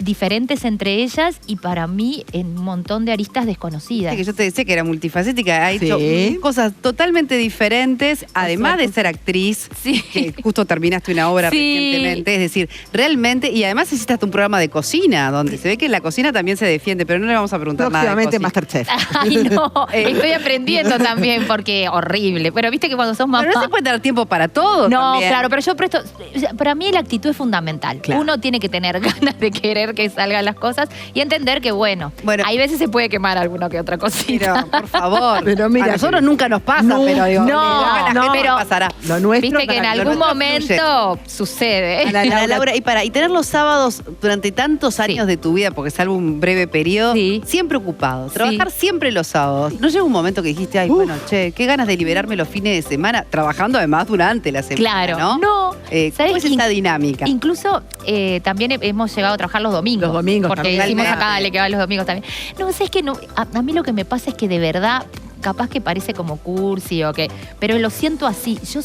diferentes entre ellas y para mí en un montón de aristas desconocidas. Que yo te decía que era multifacética, ha Sí. hecho cosas totalmente diferentes, además de ser actriz, Sí. que justo terminaste una obra Sí. recientemente, es decir, realmente, y además hiciste hasta un programa de cocina, donde se ve que en la cocina también se defiende, pero no le vamos a preguntar nada de Próximamente cocina. Masterchef. Ay, no, estoy aprendiendo también porque horrible. Pero viste que cuando sos mamá... Pero no se puede dar tiempo para todo No, también. claro, pero yo presto... o sea, para mí la actitud es fundamental. Claro. Uno tiene que tener ganas de querer que salgan las cosas y entender que, bueno, hay veces se puede quemar alguna que otra cosita. Pero, por favor, Pero mira a nosotros que- nunca nos pasa, No, pero digo, no, a la gente pero- le pasará. Lo nuestro, Viste que en para- lo algún nuestro momento sucede. Ana Laura, y tener los sábados durante tantos años de tu vida, porque salvo un breve periodo, Sí. siempre ocupado, trabajar siempre los sábados. ¿No llega un momento que dijiste, ay, bueno, che, qué ganas de liberarme los fines de semana, trabajando además durante la semana, Claro, ¿no? no. ¿Cómo ¿Sabes? es esta dinámica? Incluso también hemos llegado a trabajar los domingos. Los domingos porque también. hicimos acá Totalmente. Dale que va los domingos también. No, es que no, a mí lo que me pasa es que de verdad, capaz que parece como cursi o que, pero lo siento así. Yo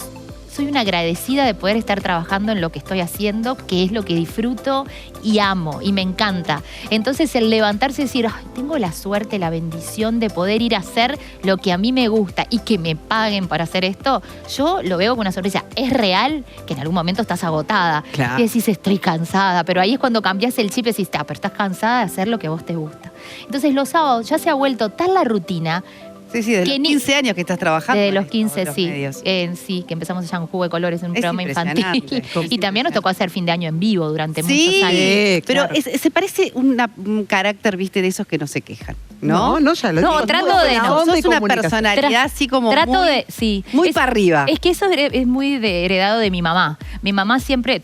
soy una agradecida de poder estar trabajando en lo que estoy haciendo, que es lo que disfruto y amo y me encanta. Entonces el levantarse y decir, ay, tengo la suerte, la bendición de poder ir a hacer lo que a mí me gusta y que me paguen para hacer esto, yo lo veo con una sonrisa. Es real que en algún momento estás agotada, Claro. que decís estoy cansada, pero ahí es cuando cambias el chip y decís, pero estás cansada de hacer lo que a vos te gusta. Entonces los sábados ya se ha vuelto tan la rutina. Sí, desde Que los ni- 15 años que estás trabajando. Desde los en 15, los sí. medios. Sí, que empezamos allá en Jugo de Colores, en un Es programa infantil. impresionante. Y también nos tocó hacer fin de año en vivo durante Sí, muchos años. pero claro. se parece un carácter, viste, de esos que no se quejan, ¿no? No, ya lo No, digo. trato Muy de buena no. onda y Sos una comunicación. personalidad así como Trato muy, de, sí. muy para arriba. Es que eso es muy heredado de mi mamá. Mi mamá siempre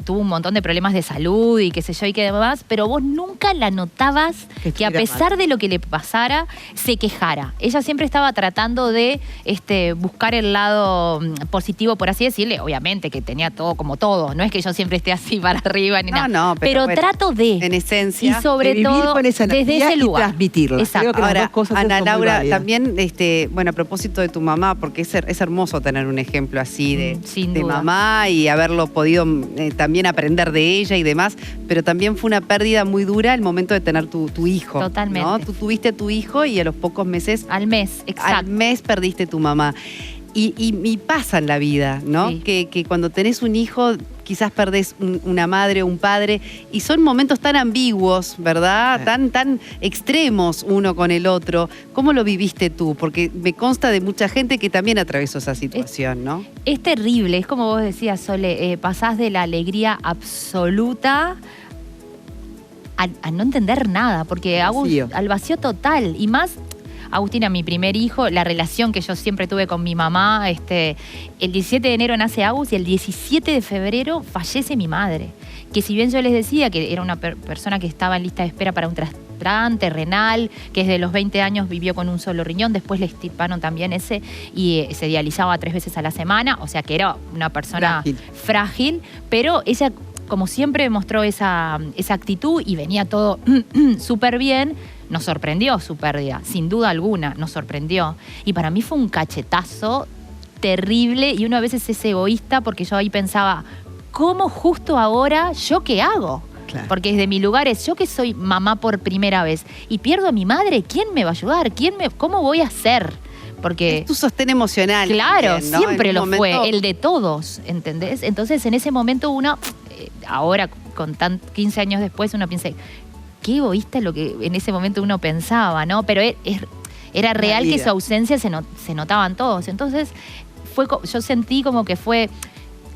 tuvo un montón de problemas de salud y qué sé yo y qué demás, pero vos nunca la notabas que a estuviera pesar de lo que le pasara, se quejara. Ella siempre estaba tratando de buscar el lado positivo, por así decirle. Obviamente que tenía todo como todo. No es que yo siempre esté así para arriba ni No, nada. no, pero bueno, trato de. en esencia, y sobre de vivir todo con esa desde energía ese y lugar. transmitirla. Exacto. Creo que las Ahora, dos cosas Ana son muy Laura, válidas. también, bueno, a propósito de tu mamá, porque es hermoso tener un ejemplo así Sin de duda. mamá y haberlo podido también aprender de ella y demás, pero también fue una pérdida muy dura el momento de tener tu hijo. Totalmente. ¿no? Tú tuviste tu hijo y a los pocos meses, Al mes, exacto. al mes perdiste tu mamá. Y pasa en la vida, ¿no? Sí. Que cuando tenés un hijo quizás perdés una madre o un padre y son momentos tan ambiguos, ¿verdad? Tan extremos uno con el otro. ¿Cómo lo viviste tú? Porque me consta de mucha gente que también atravesó esa situación, ¿no? Es terrible, es como vos decías, Sole, pasás de la alegría absoluta a no entender nada, porque Vacío. al vacío total. Y más, Agustina, mi primer hijo, la relación que yo siempre tuve con mi mamá, el 17 de enero nace Agus y el 17 de febrero fallece mi madre. Que si bien yo les decía que era una persona que estaba en lista de espera para un trasplante renal, que desde los 20 años vivió con un solo riñón, después le extirparon también ese y se dializaba 3 veces a la semana, o sea que era una persona frágil, pero ella como siempre mostró esa actitud y venía todo súper bien. Nos sorprendió su pérdida, sin duda alguna, nos sorprendió. Y para mí fue un cachetazo terrible y uno a veces es egoísta porque yo ahí pensaba, ¿cómo justo ahora yo qué hago? Claro. Porque desde mi lugar es yo que soy mamá por primera vez y pierdo a mi madre, ¿quién me va a ayudar? ¿Cómo voy a hacer? Porque Es tu sostén emocional. claro, también, ¿no? siempre En lo un fue, momento- el de todos, ¿entendés? Entonces en ese momento uno, ahora con 15 años después, uno piensa, qué egoísta es lo que en ese momento uno pensaba, ¿no? Pero era real que vida. su ausencia se notaban todos. Entonces yo sentí como que fue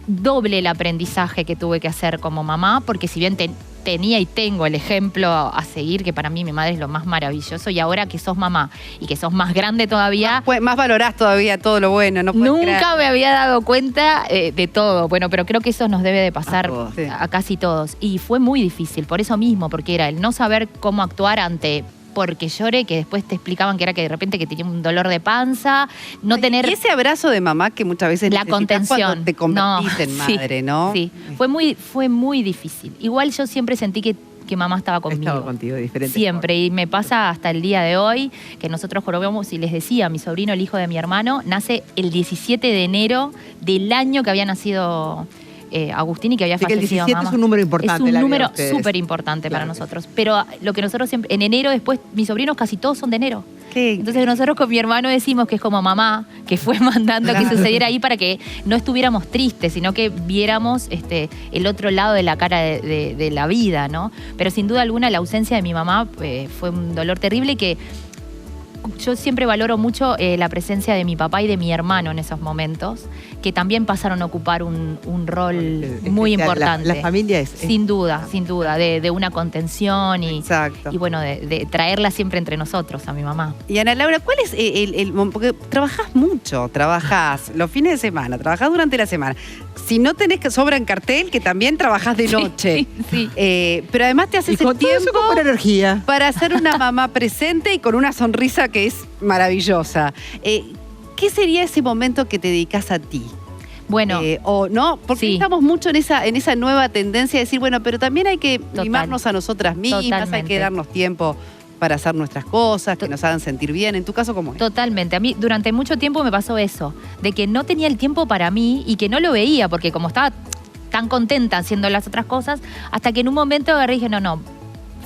doble el aprendizaje que tuve que hacer como mamá, porque si bien tenía y tengo el ejemplo a seguir, que para mí mi madre es lo más maravilloso, y ahora que sos mamá y que sos más grande todavía, Más valorás todavía todo lo bueno, no puedes creer. nunca me había dado cuenta de todo. Bueno, pero creo que eso nos debe de pasar A todos. Sí. a casi todos. Y fue muy difícil, por eso mismo, porque era el no saber cómo actuar ante porque lloré, que después te explicaban que era que de repente que tenía un dolor de panza, no tener Y ese abrazo de mamá que muchas veces la necesitas contención. cuando te convertís No, en sí, madre, ¿no? Sí, fue muy difícil. Igual yo siempre sentí que mamá estaba conmigo. Estaba contigo de diferentes Siempre, y me pasa hasta el día de hoy, que nosotros jorobamos, y les decía, mi sobrino, el hijo de mi hermano, nace el 17 de enero del año que había nacido Agustín y que había Así que el fallecido 17 mamá. es un número importante Es en un la vida de número ustedes. súper importante para Claro. nosotros. Pero lo que nosotros siempre, en enero después, mis sobrinos casi todos son de enero. Qué- Entonces nosotros con mi hermano decimos que es como mamá, que fue mandando que sucediera ahí para que no estuviéramos tristes, sino que viéramos el otro lado de la cara de la vida, ¿no? Pero sin duda alguna la ausencia de mi mamá fue un dolor terrible que yo siempre valoro mucho la presencia de mi papá y de mi hermano en esos momentos, que también pasaron a ocupar un rol muy importante. La familia es... Sin duda, de una contención y Exacto. bueno, de traerla siempre entre nosotros, a mi mamá. Y Ana Laura, ¿cuál es porque trabajás mucho, trabajás los fines de semana, trabajás durante la semana. Si no tenés que sobra en cartel, que también trabajás de noche. Sí. Pero además te haces Y con el todo eso tiempo con energía. para ser una mamá presente y con una sonrisa que es maravillosa. ¿Qué sería ese momento que te dedicas a ti? Bueno, O no, porque sí. estamos mucho en esa nueva tendencia de decir, bueno, pero también hay que mimarnos a nosotras mismas, hay Totalmente. que darnos tiempo para hacer nuestras cosas, que nos hagan sentir bien. En tu caso, ¿cómo es? Totalmente. A mí durante mucho tiempo me pasó eso, de que no tenía el tiempo para mí y que no lo veía, porque como estaba tan contenta haciendo las otras cosas, hasta que en un momento agarré y dije, no,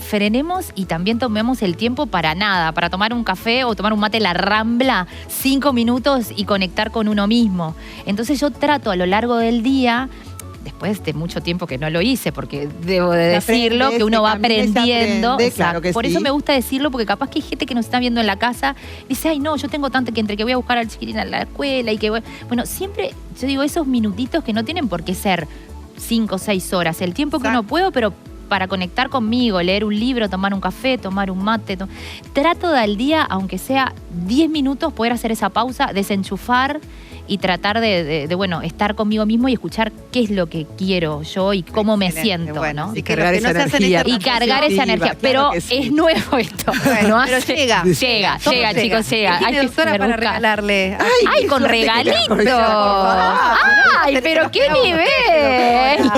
frenemos y también tomemos el tiempo para nada, para tomar un café o tomar un mate en la Rambla, 5 minutos y conectar con uno mismo. Entonces yo trato a lo largo del día, después de mucho tiempo que no lo hice, porque debo de decirlo, que uno va aprendiendo. Claro que por sí. eso me gusta decirlo, porque capaz que hay gente que nos está viendo en la casa y dice, ay no, yo tengo tanto que entre que voy a buscar al chiquitín a la escuela y que voy... Bueno, siempre, yo digo, esos minutitos que no tienen por qué ser 5 o 6 horas, el tiempo que uno puedo, pero para conectar conmigo, leer un libro, tomar un café, tomar un mate. Trato de al día, aunque sea 10 minutos, poder hacer esa pausa, desenchufar y tratar de bueno, estar conmigo mismo y escuchar qué es lo que quiero yo y cómo me Excelente, siento, bueno, ¿no? así Y que cargar los que esa no se hacen energía. esta Y cargar esa positiva, energía. claro Pero que sí. es nuevo esto. Bueno, No pero hace- llega. Llega, Todo chicos, llega. ¿Qué tiene, Hay que doctora, saber para buscar. regalarle? ¡Ay, qué con suerte que regalito! por favor. ¡Ay, pero qué nivel!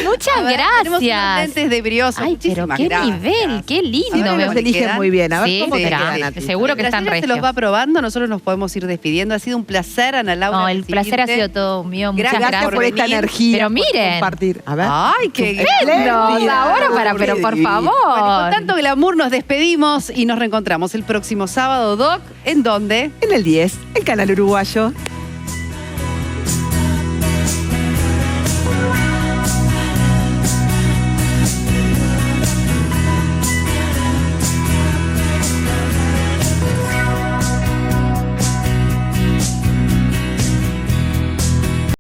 Muchas Tenemos unos gracias. lentes de brioso. Ay, pero Muchísimas qué gracias. nivel, qué lindo. Siempre ¿Cómo nos le eligen quedan? muy bien. A ver Sí, cómo te sí, quedan a sí. ti. Seguro que La están señora se los regios. va probando, nosotros nos podemos ir despidiendo. Ha sido un placer, Ana Laura. No, el placer ha sido todo mío. Muchas Gracias gracias. Por esta venir. energía. Pero por miren. compartir. A ver. Ay, qué Estupendo. Ahora pero por favor. Bueno, con tanto glamour nos despedimos y nos reencontramos el próximo sábado, Doc. ¿En dónde? En el 10, el canal uruguayo.